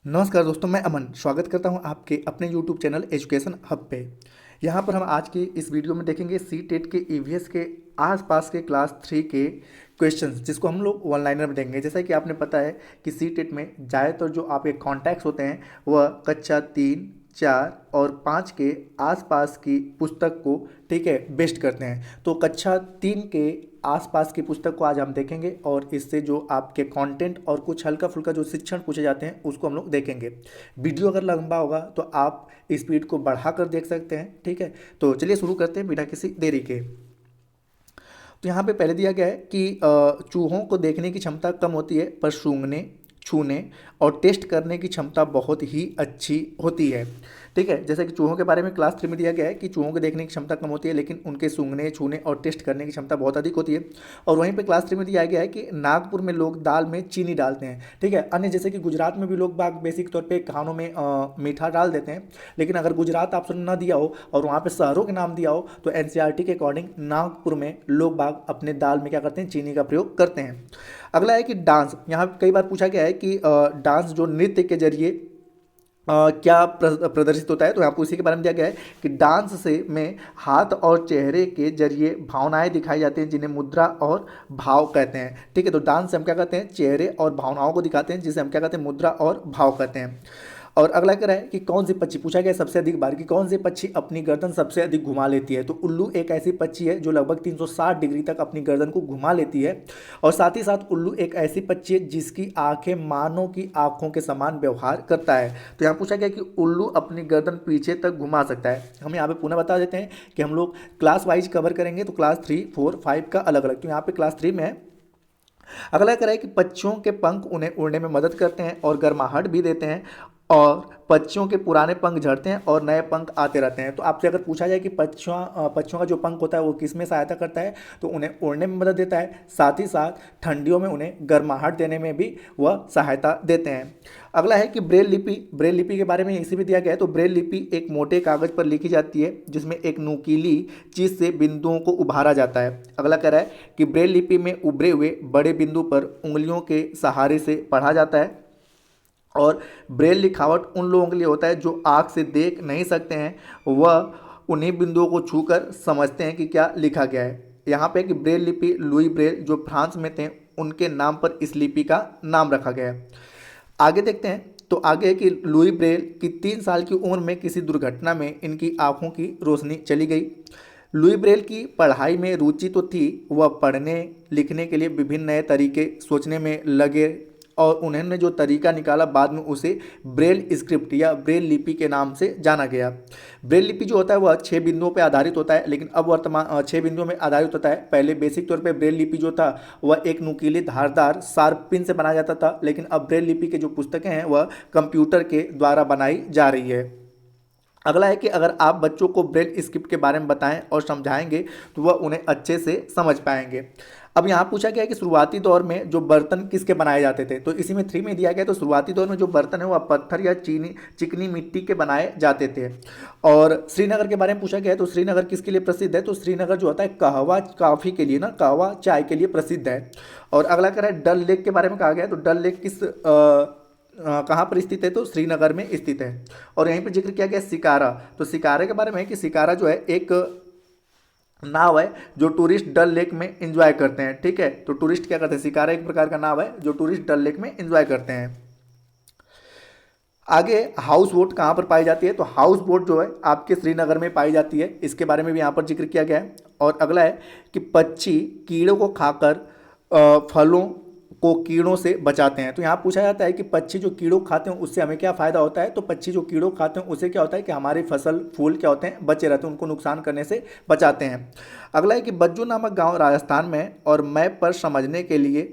नमस्कार दोस्तों, मैं अमन स्वागत करता हूं आपके अपने YouTube चैनल एजुकेशन हब पे। यहां पर हम आज की इस वीडियो में देखेंगे सी टेट के ईवीएस के आसपास के क्लास 3 के क्वेश्चंस, जिसको हम लोग वन लाइनर में देंगे। जैसा कि आपने पता है कि सी टेट में ज़्यादातर जो आपके कॉन्टैक्ट्स होते हैं वह कक्षा 3, 4 और 5 के आसपास की पुस्तक को ठीक है बेस्ट करते हैं। तो कक्षा 3 के आसपास की पुस्तक को आज हम देखेंगे और इससे जो आपके कंटेंट और कुछ हल्का फुल्का जो शिक्षण पूछे जाते हैं उसको हम लोग देखेंगे। वीडियो अगर लंबा होगा तो आप स्पीड को बढ़ा कर देख सकते हैं, ठीक है। तो चलिए शुरू करते हैं बिना किसी देरी के। तो यहाँ पे पहले दिया गया है कि चूहों को देखने की क्षमता कम होती है पर सूंघने, छूने और टेस्ट करने की क्षमता बहुत ही अच्छी होती है, ठीक है। जैसे कि चूहों के बारे में क्लास 3 में दिया गया है कि चूहों को देखने की क्षमता कम होती है लेकिन उनके सूंघने, छूने और टेस्ट करने की क्षमता बहुत अधिक होती है। और वहीं पे क्लास 3 में दिया गया है कि नागपुर में लोग दाल में चीनी डालते हैं, ठीक है। अन्य जैसे कि गुजरात में भी लोग बाग बेसिक तौर पे खानों में मीठा डाल देते हैं। लेकिन अगर गुजरात ऑप्शन ना दिया हो और वहाँ पे शहरों के नाम दिया हो तो एनसीईआरटी के अकॉर्डिंग नागपुर में लोग बाग अपने दाल में क्या करते हैं, चीनी का प्रयोग करते हैं। अगला है कि डांस। यहाँ कई बार पूछा गया है कि डांस जो नृत्य के जरिए क्या प्रदर्शित होता है। तो आपको इसी के बारे में दिया गया है कि डांस से में हाथ और चेहरे के जरिए भावनाएं दिखाई जाती हैं जिन्हें मुद्रा और भाव कहते हैं, ठीक है। तो डांस से हम क्या कहते हैं, चेहरे और भावनाओं को दिखाते हैं जिसे हम क्या कहते हैं, मुद्रा और भाव कहते हैं। और अगला कह रहा है कि कौन सी पक्षी, पूछा गया सबसे अधिक बार कि कौन सी पक्षी अपनी गर्दन सबसे अधिक घुमा लेती है। तो उल्लू एक ऐसी पक्षी है जो लगभग 360 डिग्री तक अपनी गर्दन को घुमा लेती है। और साथ ही साथ उल्लू एक ऐसी पक्षी है जिसकी आंखें मानव की आंखों के समान व्यवहार करता है। तो यहाँ पूछा गया कि उल्लू अपनी गर्दन पीछे तक घुमा सकता है। हम यहाँ पे पुनः बता देते हैं कि हम लोग क्लास वाइज कवर करेंगे, तो क्लास 3, 4, 5 का अलग अलग। तो यहाँ पे क्लास 3 में है। अगला कह रहा है कि पक्षियों के पंख उन्हें उड़ने में मदद करते हैं और गर्माहट भी देते हैं और पक्षियों के पुराने पंख झड़ते हैं और नए पंख आते रहते हैं। तो आपसे अगर पूछा जाए कि पक्षियों का जो पंख होता है वो किस में सहायता करता है, तो उन्हें उड़ने में मदद देता है, साथ ही साथ ठंडियों में उन्हें गर्माहट देने में भी वह सहायता देते हैं। अगला है कि ब्रेल लिपि। ब्रेल लिपि के बारे में इसी में दिया गया है। तो ब्रेल लिपि एक मोटे कागज पर लिखी जाती है जिसमें एक नुकीली चीज से बिंदुओं को उभारा जाता है। अगला कह रहा है कि ब्रेल लिपि में उभरे हुए बड़े बिंदु पर उंगलियों के सहारे से पढ़ा जाता है। और ब्रेल लिखावट उन लोगों के लिए होता है जो आँख से देख नहीं सकते हैं, वह उन्हीं बिंदुओं को छूकर समझते हैं कि क्या लिखा गया है। यहाँ पे कि ब्रेल लिपि लुई ब्रेल जो फ्रांस में थे उनके नाम पर इस लिपि का नाम रखा गया है। आगे देखते हैं। तो आगे है कि लुई ब्रेल की 3 साल की उम्र में किसी दुर्घटना में इनकी आंखों की रोशनी चली गई। लुई ब्रेल की पढ़ाई में रुचि तो थी, वह पढ़ने लिखने के लिए विभिन्न नए तरीके सोचने में लगे और उन्होंने जो तरीका निकाला बाद में उसे ब्रेल स्क्रिप्ट या ब्रेल लिपि के नाम से जाना गया। ब्रेल लिपि जो होता है वह 6 बिंदुओं पर आधारित होता है, लेकिन अब वर्तमान 6 बिंदुओं में आधारित होता है। पहले बेसिक तौर पे ब्रेल लिपि जो था वह एक नुकीले धारदार शार्प पिन से बनाया जाता था, लेकिन अब ब्रेल लिपि के जो पुस्तकें हैं वह कंप्यूटर के द्वारा बनाई जा रही है। अगला है कि अगर आप बच्चों को ब्रेल स्क्रिप्ट के बारे में बताएं और समझाएंगे तो वह उन्हें अच्छे से समझ पाएंगे। अब यहाँ पूछा गया है कि शुरुआती दौर में जो बर्तन किसके बनाए जाते थे। तो इसी में 3 में दिया गया। तो शुरुआती दौर में जो बर्तन है वह पत्थर या चीनी चिकनी मिट्टी के बनाए जाते थे। और श्रीनगर के बारे में पूछा गया है। तो श्रीनगर किसके लिए प्रसिद्ध है। तो श्रीनगर जो होता है कहवा कॉफ़ी के लिए ना, कहवा चाय के लिए प्रसिद्ध है। और अगला कह रहा है डल लेक के बारे में कहा गया है। तो डल लेक किस कहाँ पर स्थित है। तो श्रीनगर में स्थित है। और यहीं पर जिक्र किया गया शिकारा। तो शिकारा के बारे में है कि शिकारा जो है एक नाव है जो टूरिस्ट डल लेक में एंजॉय करते हैं, ठीक है। तो टूरिस्ट क्या करते हैं, शिकारा एक प्रकार का नाव है जो टूरिस्ट डल लेक में एंजॉय करते हैं। आगे हाउस बोट कहाँ पर पाई जाती है। तो हाउस बोट जो है आपके श्रीनगर में पाई जाती है, इसके बारे में भी यहाँ पर जिक्र किया गया है। और अगला है कि पक्षी कीड़ों को खाकर फलों को कीड़ों से बचाते हैं। तो यहाँ पूछा जाता है कि पक्षी जो कीड़ों खाते हैं उससे हमें क्या फ़ायदा होता है। तो पक्षी जो कीड़ों खाते हैं उससे क्या होता है कि हमारी फसल फूल क्या होते हैं, बचे रहते हैं, उनको नुकसान करने से बचाते हैं। अगला है कि बज्जू नामक गांव राजस्थान में है और मैप पर समझने के लिए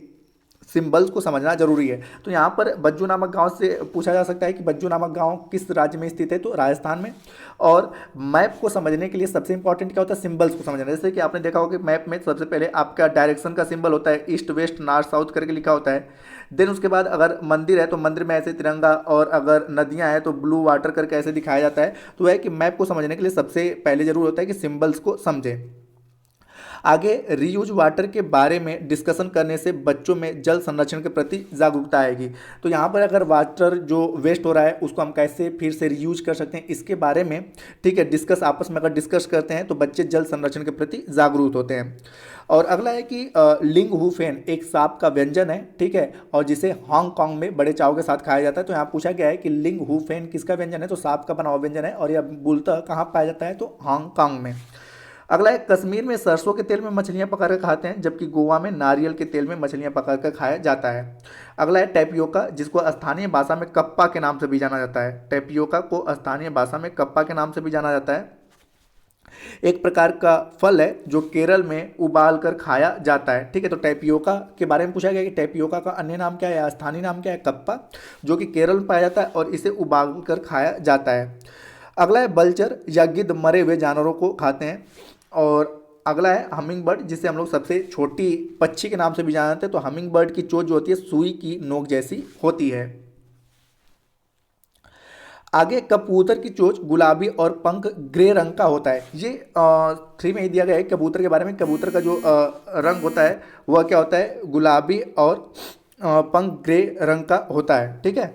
सिंबल्स को समझना जरूरी है। तो यहाँ पर बज्जू नामक गांव से पूछा जा सकता है कि बज्जू नामक गांव किस राज्य में स्थित है। तो राजस्थान में। और मैप को समझने के लिए सबसे इंपॉर्टेंट क्या होता है, सिंबल्स को समझना। जैसे कि आपने देखा होगा कि मैप में सबसे पहले आपका डायरेक्शन का सिंबल होता है, ईस्ट वेस्ट नॉर्थ साउथ करके लिखा होता है। देन उसके बाद अगर मंदिर है तो मंदिर में ऐसे तिरंगा, और अगर नदियाँ हैं तो ब्लू वाटर करके ऐसे दिखाया जाता है। तो है कि मैप को समझने के लिए सबसे पहले जरूर होता है कि सिंबल्स को समझें। आगे रीयूज वाटर के बारे में डिस्कशन करने से बच्चों में जल संरक्षण के प्रति जागरूकता आएगी। तो यहाँ पर अगर वाटर जो वेस्ट हो रहा है उसको हम कैसे फिर से रीयूज कर सकते हैं इसके बारे में, ठीक है, आपस में अगर डिस्कस करते हैं तो बच्चे जल संरक्षण के प्रति जागरूक होते हैं। और अगला है कि लिंग हुफेन एक सांप का व्यंजन है, ठीक है, और जिसे हांगकांग में बड़े चाव के साथ खाया जाता है। तो यहाँ पूछा गया है कि लिंग हुफेन किसका व्यंजन है, तो सांप का बना हुआ व्यंजन है और यह मूलतः कहाँ पाया जाता है, तो हांगकांग में। अगला है कश्मीर में सरसों के तेल में मछलियां पका कर खाते हैं, जबकि गोवा में नारियल के तेल में मछलियां पका कर खाया जाता है। अगला है टैपियोका, जिसको स्थानीय भाषा में कप्पा के नाम से भी जाना जाता है। टैपियोका को स्थानीय भाषा में कप्पा के नाम से भी जाना जाता है। एक प्रकार का फल है जो केरल में उबाल कर खाया जाता है, ठीक है। तो टैपियोका के बारे में पूछा गया कि टैपियोका का अन्य नाम क्या है या स्थानीय नाम क्या है, कप्पा, जो कि केरल में पाया जाता है और इसे उबाल कर खाया जाता है। अगला है बल्चर या गिद्ध मरे हुए जानवरों को खाते हैं। और अगला है हमिंग बर्ड, जिसे हम लोग सबसे छोटी पक्षी के नाम से भी जानते हैं। तो हमिंग बर्ड की चोंच जो होती है सुई की नोक जैसी होती है। आगे कबूतर की चोंच गुलाबी और पंख ग्रे रंग का होता है। ये 3 में ही दिया गया है कबूतर के बारे में। कबूतर का जो रंग होता है वह क्या होता है, गुलाबी और पंख ग्रे रंग का होता है, ठीक है।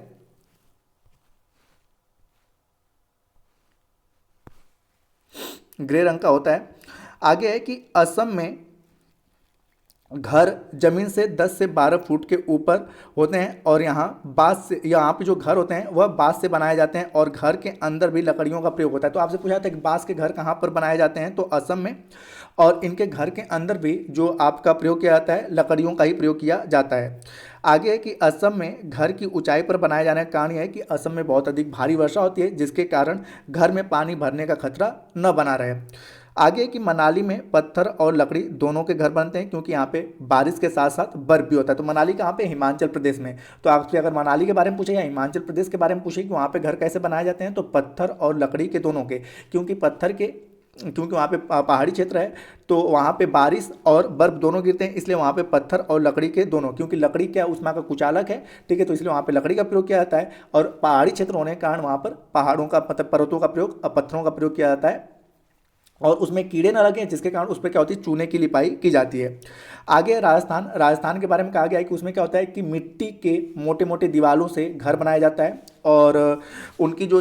ग्रे रंग का होता है। आगे है कि असम में घर जमीन से 10 से 12 फुट के ऊपर होते हैं और यहाँ पे जो घर होते हैं वह बांस से बनाए जाते हैं और घर के अंदर भी लकड़ियों का प्रयोग होता है। तो आपसे पूछा था कि बांस के घर कहाँ पर बनाए जाते हैं, तो असम में। और इनके घर के अंदर भी जो आपका प्रयोग किया जाता है लकड़ियों का ही प्रयोग किया जाता है। आगे है कि असम में घर की ऊंचाई पर बनाए जाने का कारण यह है कि असम में बहुत अधिक भारी वर्षा होती है, जिसके कारण घर में पानी भरने का खतरा न बना रहे। आगे कि मनाली में पत्थर और लकड़ी दोनों के घर बनते हैं, क्योंकि यहाँ पे बारिश के साथ साथ बर्फ भी होता है। तो मनाली कहाँ पे, हिमाचल प्रदेश में। तो आपसे अगर मनाली के बारे में पूछे या हिमाचल प्रदेश के बारे में पूछे कि वहाँ पे घर कैसे बनाए जाते हैं, तो पत्थर और लकड़ी के दोनों के, क्योंकि वहाँ पे पहाड़ी क्षेत्र है तो वहाँ पे बारिश और बर्फ दोनों गिरते हैं, इसलिए वहाँ पे पत्थर और लकड़ी के दोनों, क्योंकि लकड़ी क्या उष्मा का कुचालक है, ठीक है, तो इसलिए वहाँ पे लकड़ी का प्रयोग किया जाता है। और पहाड़ी क्षेत्र होने के कारण वहाँ पर पहाड़ों का मतलब पर्वतों का प्रयोग, पत्थरों का प्रयोग किया जाता है और उसमें कीड़े ना लगे, जिसके कारण उस पर क्या होती है, चूने की लिपाई की जाती है। आगे राजस्थान के बारे में कहा गया है कि उसमें क्या होता है कि मिट्टी के मोटे मोटे दीवालों से घर बनाया जाता है और उनकी जो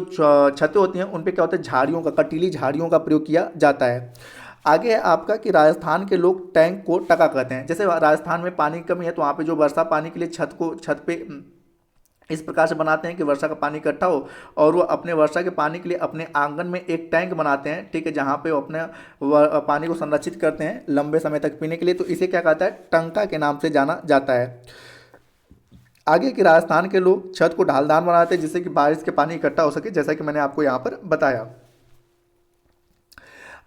छतें होती हैं उन पे क्या होता है, कटीली झाड़ियों का प्रयोग किया जाता है। आगे है आपका कि राजस्थान के लोग टैंक को टका कहते हैं। जैसे राजस्थान में पानी की कमी है तो वहाँ पे जो वर्षा पानी के लिए छत पे इस प्रकार से बनाते हैं कि वर्षा का पानी इकट्ठा हो और वो अपने वर्षा के पानी के लिए अपने आंगन में एक टैंक बनाते हैं, ठीक है, जहाँ पे वो अपने पानी को संरक्षित करते हैं लंबे समय तक पीने के लिए। तो इसे क्या कहता है, टंका के नाम से जाना जाता है। आगे कि राजस्थान के लोग छत को ढालदार बनाते हैं जिससे कि बारिश के पानी इकट्ठा हो सके, जैसा कि मैंने आपको यहाँ पर बताया।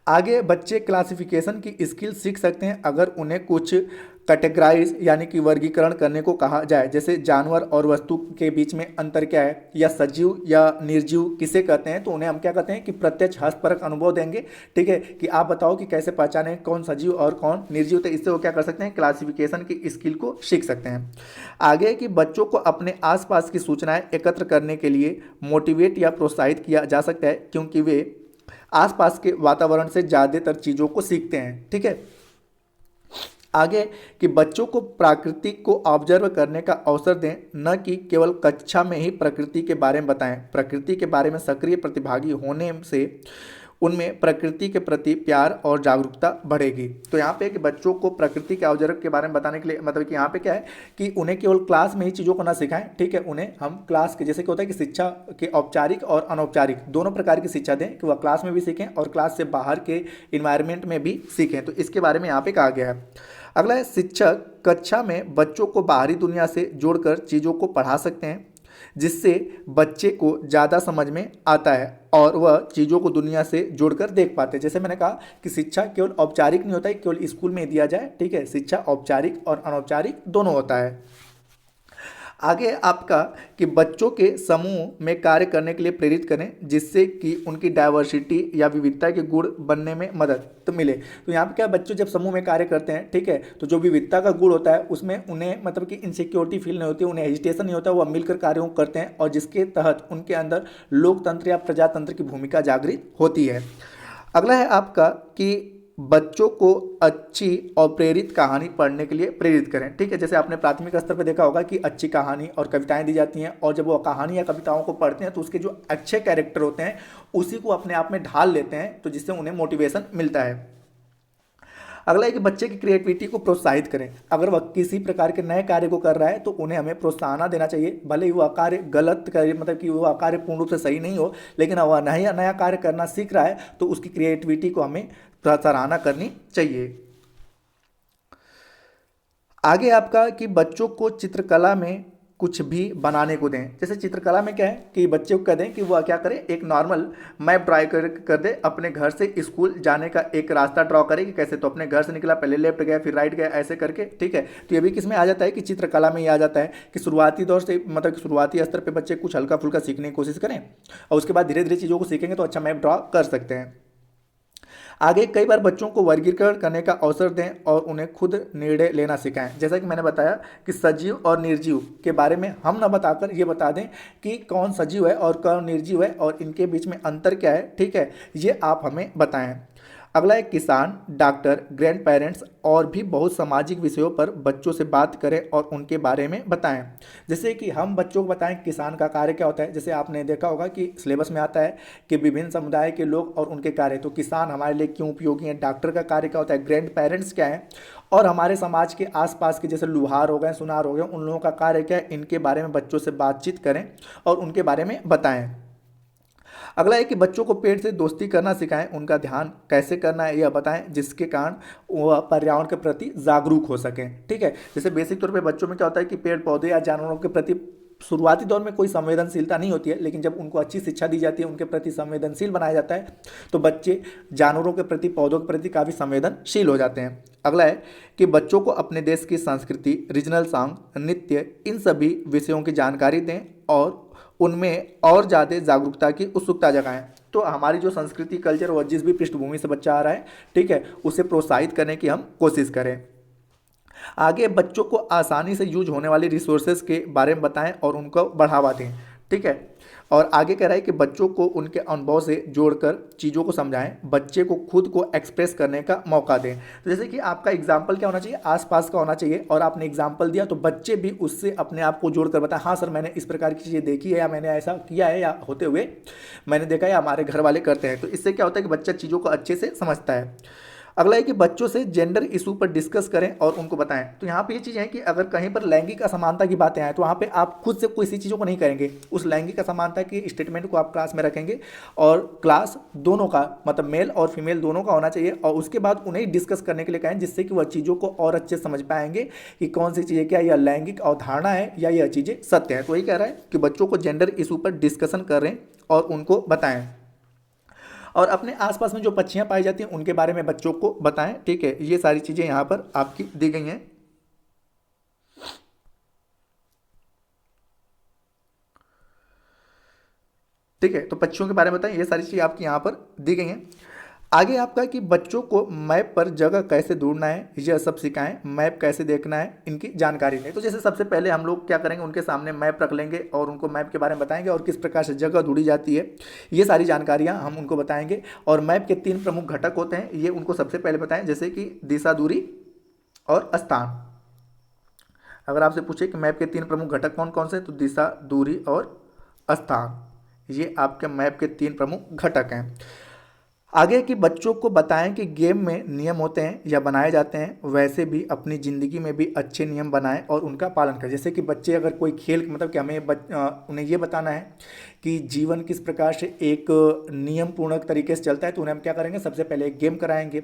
आगे बच्चे क्लासिफिकेशन की स्किल सीख सकते हैं अगर उन्हें कुछ कैटेगराइज यानी कि वर्गीकरण करने को कहा जाए, जैसे जानवर और वस्तु के बीच में अंतर क्या है, या सजीव या निर्जीव किसे कहते हैं। तो उन्हें हम क्या कहते हैं कि प्रत्यक्ष हस्तपरक अनुभव देंगे, ठीक है, कि आप बताओ कि कैसे पहचानें कौन सजीव और कौन निर्जीव। तो इससे वो क्या कर सकते हैं, क्लासिफिकेशन की स्किल को सीख सकते हैं। आगे कि बच्चों को अपने आसपास की सूचनाएं एकत्र करने के लिए मोटिवेट या प्रोत्साहित किया जा सकता है, क्योंकि वे आसपास के वातावरण से ज़्यादातर चीज़ों को सीखते हैं, ठीक है। आगे कि बच्चों को प्रकृति को ऑब्जर्व करने का अवसर दें, न कि केवल कक्षा में ही प्रकृति के बारे में बताएं। प्रकृति के बारे में सक्रिय प्रतिभागी होने से उनमें प्रकृति के प्रति प्यार और जागरूकता बढ़ेगी। तो यहाँ पे कि बच्चों को प्रकृति के ऑब्जर्व के बारे में बताने के लिए मतलब कि यहाँ पे क्या है कि उन्हें केवल क्लास में ही चीज़ों को ना सिखाएं, ठीक है, उन्हें हम क्लास के जैसे क्या होता है कि शिक्षा के औपचारिक और अनौपचारिक दोनों प्रकार की शिक्षा दें कि वह क्लास में भी सीखें और क्लास से बाहर के इन्वायरमेंट में भी सीखें। तो इसके बारे में यहाँ पे कहा गया है। अगला है शिक्षक कक्षा में बच्चों को बाहरी दुनिया से जोड़कर चीज़ों को पढ़ा सकते हैं, जिससे बच्चे को ज़्यादा समझ में आता है और वह चीज़ों को दुनिया से जोड़कर देख पाते हैं। जैसे मैंने कहा कि शिक्षा केवल औपचारिक नहीं होता है केवल स्कूल में दिया जाए, ठीक है, शिक्षा औपचारिक और अनौपचारिक दोनों होता है। आगे आपका कि बच्चों के समूह में कार्य करने के लिए प्रेरित करें, जिससे कि उनकी डाइवर्सिटी या विविधता के गुण बनने में मदद तो मिले। तो यहाँ पे क्या बच्चों जब समूह में कार्य करते हैं, ठीक है, तो जो विविधता का गुण होता है उसमें उन्हें मतलब कि इनसिक्योरिटी फील नहीं होती, उन्हें हेजिटेशन नहीं होता, वह मिलकर कार्यों करते हैं और जिसके तहत उनके अंदर लोकतंत्र या प्रजातंत्र की भूमिका जागृत होती है। अगला है आपका कि बच्चों को अच्छी और प्रेरित कहानी पढ़ने के लिए प्रेरित करें। ठीक है, जैसे आपने प्राथमिक स्तर पर देखा होगा कि अच्छी कहानी और कविताएं दी जाती हैं, और जब वो कहानी या कविताओं को पढ़ते हैं तो उसके जो अच्छे कैरेक्टर होते हैं उसी को अपने आप में ढाल लेते हैं, तो जिससे उन्हें मोटिवेशन मिलता है। अगला है कि बच्चे की क्रिएटिविटी को प्रोत्साहित करें। अगर वह किसी प्रकार के नए कार्य को कर रहा है तो उन्हें हमें प्रोत्साहन देना चाहिए, भले ही वह कार्य गलत करे, मतलब कि वह कार्य पूर्ण रूप से सही नहीं हो, लेकिन वह नया नया कार्य करना सीख रहा है तो उसकी क्रिएटिविटी को हमें सराहना करनी चाहिए। आगे आपका कि बच्चों को चित्रकला में कुछ भी बनाने को दें। जैसे चित्रकला में क्या है कि बच्चे को कह दें कि वह क्या करे, एक नॉर्मल मैप ड्राई कर दे, अपने घर से स्कूल जाने का एक रास्ता ड्रॉ करे कि कैसे, तो अपने घर से निकला, पहले लेफ्ट गया फिर राइट गया, ऐसे करके। ठीक है, तो ये भी किस में आ जाता है कि चित्रकला में ये आ जाता है कि शुरुआती दौर से, मतलब कि शुरुआती स्तर पर बच्चे कुछ हल्का फुल्का सीखने की कोशिश करें और उसके बाद धीरे धीरे चीज़ों को सीखेंगे तो अच्छा मैप ड्रॉ कर सकते हैं। आगे कई बार बच्चों को वर्गीकरण करने का अवसर दें और उन्हें खुद निर्णय लेना सिखाएं। जैसा कि मैंने बताया कि सजीव और निर्जीव के बारे में हम न बताकर ये बता दें कि कौन सजीव है और कौन निर्जीव है और इनके बीच में अंतर क्या है। ठीक है, ये आप हमें बताएं। अगला है किसान, डॉक्टर, ग्रैंड पेरेंट्स और भी बहुत सामाजिक विषयों पर बच्चों से बात करें और उनके बारे में बताएं। जैसे कि हम बच्चों को बताएं किसान का कार्य क्या होता है। जैसे आपने देखा होगा कि सिलेबस में आता है कि विभिन्न समुदाय के लोग और उनके कार्य, तो किसान हमारे लिए क्यों उपयोगी हैं, डॉक्टर का कार्य क्या होता है, ग्रैंड पेरेंट्स क्या है, और हमारे समाज के आसपास के जैसे लुहार हो गए, सुनार हो गए, उन लोगों का कार्य क्या है, इनके बारे में बच्चों से बातचीत करें और उनके बारे में बताएं। अगला है कि बच्चों को पेड़ से दोस्ती करना सिखाएं, उनका ध्यान कैसे करना है यह बताएं, जिसके कारण वह पर्यावरण के प्रति जागरूक हो सकें। ठीक है, जैसे बेसिक तौर पे बच्चों में क्या होता है कि पेड़ पौधे या जानवरों के प्रति शुरुआती दौर में कोई संवेदनशीलता नहीं होती है, लेकिन जब उनको अच्छी शिक्षा दी जाती है, उनके प्रति संवेदनशील बनाया जाता है, तो बच्चे जानवरों के प्रति, पौधों के प्रति काफ़ी संवेदनशील हो जाते हैं। अगला है कि बच्चों को अपने देश की संस्कृति, रीजनल सॉन्ग, नृत्य, इन सभी विषयों की जानकारी दें और उनमें और ज़्यादा जागरूकता की उत्सुकता जगाएं। तो हमारी जो संस्कृति, कल्चर और जिस भी पृष्ठभूमि से बच्चा आ रहा है, ठीक है, उसे प्रोत्साहित करने की हम कोशिश करें। आगे बच्चों को आसानी से यूज होने वाली रिसोर्सेज के बारे में बताएं और उनको बढ़ावा दें। ठीक है, और आगे कह रहा है कि बच्चों को उनके अनुभव से जोड़कर चीज़ों को समझाएं, बच्चे को खुद को एक्सप्रेस करने का मौका दें। तो जैसे कि आपका एग्जाम्पल क्या होना चाहिए, आसपास का होना चाहिए, और आपने एग्जाम्पल दिया तो बच्चे भी उससे अपने आप को जोड़कर बताएं, हाँ सर मैंने इस प्रकार की चीज़ें देखी है, या मैंने ऐसा किया है, या होते हुए मैंने देखा है, या हमारे घर वाले करते हैं। तो इससे क्या होता है कि बच्चा चीज़ों को अच्छे से समझता है। अगला है कि बच्चों से जेंडर इशू पर डिस्कस करें और उनको बताएं। तो यहाँ पे ये चीज़ है कि अगर कहीं पर लैंगिक असमानता की बातें आए तो वहाँ पे आप खुद से किसी चीज़ों को नहीं करेंगे, उस लैंगिक असमानता की स्टेटमेंट को आप क्लास में रखेंगे, और क्लास दोनों का, मतलब मेल और फीमेल दोनों का होना चाहिए, और उसके बाद उन्हें डिस्कस करने के लिए कहें, जिससे कि वह चीज़ों को और अच्छे समझ पाएंगे कि कौन सी चीज़ें, क्या यह लैंगिक अवधारणा है या यह चीज़ें सत्य है। तो वही कह रहा है कि बच्चों को जेंडर इशू पर डिस्कशन करें और उनको बताएं, और अपने आसपास में जो पक्षियाँ पाई जाती हैं उनके बारे में बच्चों को बताएं। ठीक है, ये सारी चीज़ें यहाँ पर आपकी दी गई हैं। ठीक है, तो पक्षियों के बारे में बताएं, ये सारी चीज़ें आपकी यहाँ पर दी गई हैं। आगे आपका कि बच्चों को मैप पर जगह कैसे ढूंढना है यह सब सिखाएं, मैप कैसे देखना है इनकी जानकारी दें। तो जैसे सबसे पहले हम लोग क्या करेंगे, उनके सामने मैप रख लेंगे और उनको मैप के बारे में बताएंगे और किस प्रकार से जगह ढूंढी जाती है, ये सारी जानकारियां हम उनको बताएंगे। और मैप के 3 प्रमुख घटक होते हैं, ये उनको सबसे पहले बताएं, जैसे कि दिशा, दूरी और स्थान। अगर आपसे पूछे कि मैप के 3 प्रमुख घटक कौन कौन से, तो दिशा, दूरी और स्थान, ये आपके मैप के 3 प्रमुख घटक हैं। आगे कि बच्चों को बताएं कि गेम में नियम होते हैं या बनाए जाते हैं, वैसे भी अपनी ज़िंदगी में भी अच्छे नियम बनाएं और उनका पालन करें। जैसे कि बच्चे अगर कोई खेल, मतलब कि हमें उन्हें ये बताना है कि जीवन किस प्रकार से एक नियम पूर्ण तरीके से चलता है, तो उन्हें हम क्या करेंगे, सबसे पहले एक गेम कराएंगे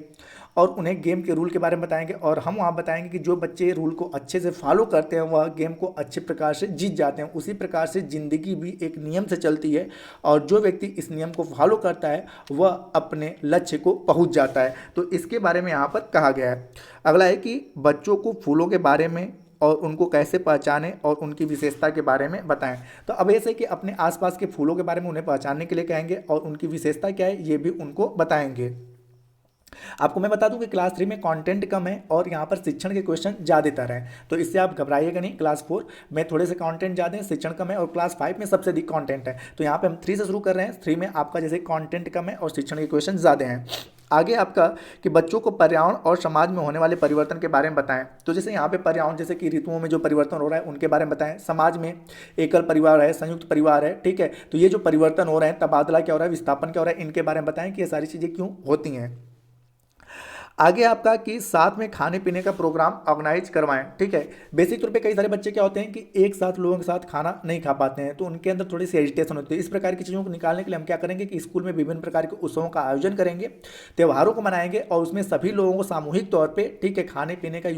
और उन्हें गेम के रूल के बारे में बताएंगे, और हम वहाँ बताएंगे कि जो बच्चे रूल को अच्छे से फॉलो करते हैं वह गेम को अच्छे प्रकार से जीत जाते हैं। उसी प्रकार से ज़िंदगी भी एक नियम से चलती है, और जो व्यक्ति इस नियम को फॉलो करता है वह अपने लक्ष्य को पहुँच जाता है। तो इसके बारे में यहाँ पर कहा गया है। अगला है कि बच्चों को फूलों के बारे में और उनको कैसे पहचानें और उनकी विशेषता के बारे में बताएं। तो अब ऐसे कि अपने आसपास के फूलों के बारे में उन्हें पहचानने के लिए कहेंगे और उनकी विशेषता क्या है ये भी उनको बताएंगे। आपको मैं बता दूं कि क्लास 3 में कंटेंट कम है और यहाँ पर शिक्षण के क्वेश्चन ज़्यादातर हैं, तो इससे आप घबराइएगा नहीं। क्लास 4 में थोड़े से कंटेंट ज़्यादा है, शिक्षण कम है, और क्लास 5 में सबसे अधिक कंटेंट है। तो यहाँ पे हम 3 से शुरू कर रहे हैं। 3 में आपका जैसे कंटेंट कम है और शिक्षण के क्वेश्चन ज़्यादा हैं। आगे आपका कि बच्चों को पर्यावरण और समाज में होने वाले परिवर्तन के बारे में बताएं। तो जैसे यहाँ पे पर्यावरण जैसे कि ऋतुओं में जो परिवर्तन हो रहा है उनके बारे में बताएं। समाज में एकल परिवार है, संयुक्त परिवार है, ठीक है, तो ये जो परिवर्तन हो रहे हैं, तबादला क्या हो रहा है, विस्थापन क्या हो रहा है, इनके बारे में बताएं कि ये सारी चीज़ें क्यों होती हैं। आगे आपका कि साथ में खाने पीने का प्रोग्राम ऑर्गेनाइज करवाएं, ठीक है। बेसिक तौर पे कई सारे बच्चे क्या होते हैं कि एक साथ लोगों के साथ खाना नहीं खा पाते हैं, तो उनके अंदर थोड़ी सी एजिटेशन होती है। इस प्रकार की चीज़ों को निकालने के लिए हम क्या करेंगे कि स्कूल में विभिन्न प्रकार के उत्सवों का आयोजन करेंगे, त्योहारों को मनाएंगे और उसमें सभी लोगों को सामूहिक तौर पर, ठीक है, खाने पीने का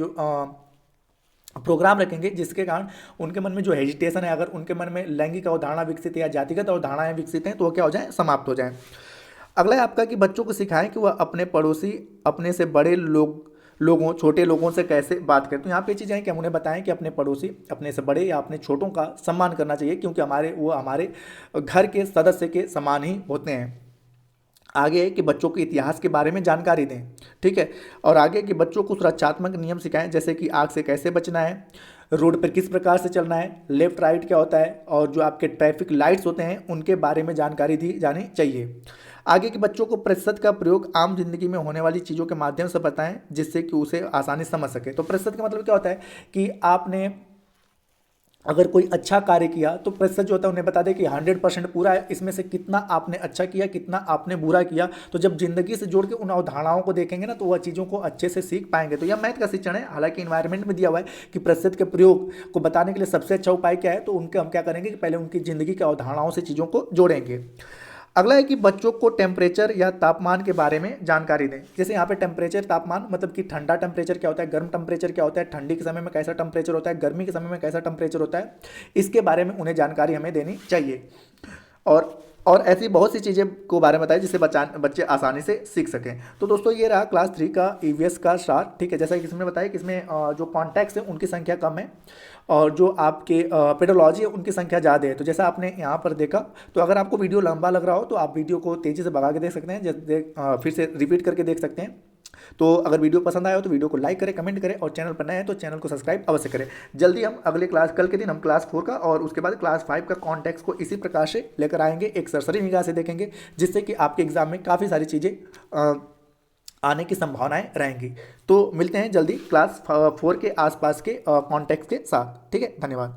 प्रोग्राम रखेंगे, जिसके कारण उनके मन में जो हेजिटेशन है, अगर उनके मन में लैंगिक अवधारणा विकसित है या जातिगत अवधारणाएं विकसित हैं, तो वो क्या हो जाए, समाप्त हो जाए। अगला है आपका कि बच्चों को सिखाएं कि वह अपने पड़ोसी, अपने से बड़े लोगों, छोटे लोगों से कैसे बात करें। तो यहाँ पे चीज़ें हैं कि हम उन्हें बताएं कि अपने पड़ोसी, अपने से बड़े या अपने छोटों का सम्मान करना चाहिए, क्योंकि वो हमारे घर के सदस्य के समान ही होते हैं। आगे है कि बच्चों को इतिहास के बारे में जानकारी दें, ठीक है। और आगे कि बच्चों को सुरक्षात्मक नियम सिखाएं, जैसे कि आग से कैसे बचना है, रोड पर किस प्रकार से चलना है, लेफ्ट राइट क्या होता है, और जो आपके ट्रैफिक लाइट्स होते हैं उनके बारे में जानकारी दी जानी चाहिए। आगे के बच्चों को प्रतिशत का प्रयोग आम जिंदगी में होने वाली चीज़ों के माध्यम से बताएं, जिससे कि उसे आसानी से समझ सके। तो प्रतिशत का मतलब क्या होता है कि आपने अगर कोई अच्छा कार्य किया तो प्रतिशत जो होता है उन्हें बता दें कि 100% पूरा है, इसमें से कितना आपने अच्छा किया, कितना आपने बुरा किया। तो जब जिंदगी से जोड़ के उन अवधारणाओं को देखेंगे ना, तो वह चीज़ों को अच्छे से सीख पाएंगे। तो यह मैथ का शिक्षण है। हालांकि इन्वायरमेंट में दिया हुआ है कि प्रतिशत के प्रयोग को बताने के लिए सबसे अच्छा उपाय क्या है, तो उनके हम क्या करेंगे कि पहले उनकी जिंदगी के अवधारणाओं से चीज़ों को जोड़ेंगे। अगला है कि बच्चों को टेम्परेचर या तापमान के बारे में जानकारी दें। जैसे यहाँ पे टेम्परेचर, तापमान मतलब कि ठंडा टेम्परेचर क्या होता है, गर्म टेम्परेचर क्या होता है, ठंडी के समय में कैसा टेम्परेचर होता है, गर्मी के समय में कैसा टेम्परेचर होता है, इसके बारे में उन्हें जानकारी हमें देनी चाहिए। और ऐसी बहुत सी चीज़ें को बारे में बताएं जिससे बच्चे आसानी से सीख सकें। तो दोस्तों ये रहा क्लास 3 का ईवीएस का सार, ठीक है। जैसा कि इसमें बताया कि इसमें जो कॉन्टैक्ट्स हैं उनकी संख्या कम है और जो आपके पेडोलॉजी है उनकी संख्या ज़्यादा है। तो जैसा आपने यहाँ पर देखा, तो अगर आपको वीडियो लंबा लग रहा हो तो आप वीडियो को तेज़ी से भगा के देख सकते हैं, जैसे फिर से रिपीट करके देख सकते हैं। तो अगर वीडियो पसंद आया हो तो वीडियो को लाइक करें, कमेंट करें, और चैनल पर नए हैं तो चैनल को सब्सक्राइब अवश्य करें। जल्दी हम अगले क्लास, कल के दिन हम क्लास 4 का और उसके बाद क्लास 5 का कॉन्टेक्स्ट को इसी प्रकार से लेकर आएंगे, एक सरसरी निगाह से देखेंगे, जिससे कि आपके एग्जाम में काफ़ी सारी चीज़ें आने की संभावनाएं रहेंगी। तो मिलते हैं जल्दी क्लास 4 के आसपास के कॉन्टेक्स्ट के साथ, ठीक है। धन्यवाद।